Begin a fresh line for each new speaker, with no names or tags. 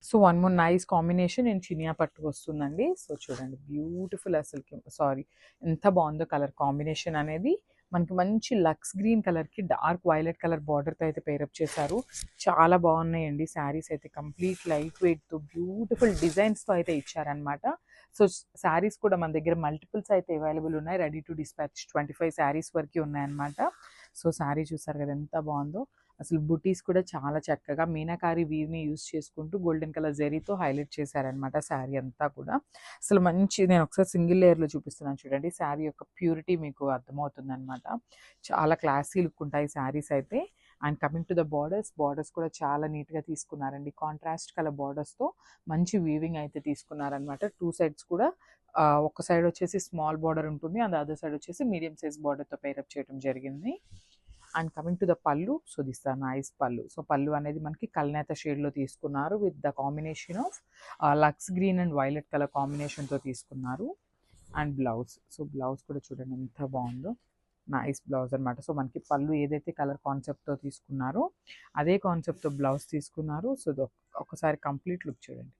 So one more nice combination నేను చినియా పట్టు వస్తుందండి. సో చూడండి బ్యూటిఫుల్ అసలుకి సారీ ఎంత బాగుందో కలర్ కాంబినేషన్ అనేది. మనకి మంచి లక్స్ గ్రీన్ కలర్కి డార్క్ వైలెట్ కలర్ బార్డర్తో అయితే పేరప్ చేశారు. చాలా బాగున్నాయండి శారీస్ అయితే. కంప్లీట్ లైట్ వెయిట్తో బ్యూటిఫుల్ డిజైన్స్తో అయితే ఇచ్చారనమాట. సో శారీస్ కూడా మన దగ్గర మల్టిపుల్స్ అయితే అవైలబుల్ ఉన్నాయి. రెడీ టు డిస్పాచ్ 25 శారీస్ వరకు ఉన్నాయన్నమాట. సో శారీ చూసారు కదా ఎంత బాగుందో. అసలు బుటీస్ కూడా చాలా చక్కగా మీనాకారి వీవ్ని యూజ్ చేసుకుంటూ గోల్డెన్ కలర్ జెరీతో హైలైట్ చేశారనమాట శారీ అంతా కూడా. అసలు మంచి నేను ఒకసారి సింగిల్ లేయర్లో చూపిస్తున్నాను చూడండి. శారీ యొక్క ప్యూరిటీ మీకు అర్థమవుతుంది అనమాట. చాలా క్లాసీ లుక్ ఉంటాయి శారీస్ అయితే. And coming to the borders కూడా చాలా నీట్గా తీసుకున్నారండి. కాంట్రాస్ట్ కలర్ బార్డర్స్తో మంచి వీవింగ్ అయితే తీసుకున్నారనమాట. 2 సైడ్స్ కూడా ఒక సైడ్ వచ్చేసి స్మాల్ బార్డర్ ఉంటుంది, అండ్ అదర్ సైడ్ వచ్చేసి మీడియం సైజ్ బార్డర్తో పేరప్ చేయడం జరిగింది. And coming to the pallu, so this the nice pallu. సో పళ్ళు అనేది మనకి కల్నేత షేడ్లో తీసుకున్నారు with the combination of lux green and violet colour కాంబినేషన్తో తీసుకున్నారు. అండ్ బ్లౌజ్, సో బ్లౌజ్ కూడా చూడండి ఎంత బాగుందో. నైస్ బ్లౌజ్ అనమాట. సో మనకి పళ్ళు ఏదైతే కలర్ కాన్సెప్ట్తో తీసుకున్నారో అదే కాన్సెప్ట్తో బ్లౌజ్ తీసుకున్నారు. సో ఒకసారి కంప్లీట్ లుక్ చూడండి.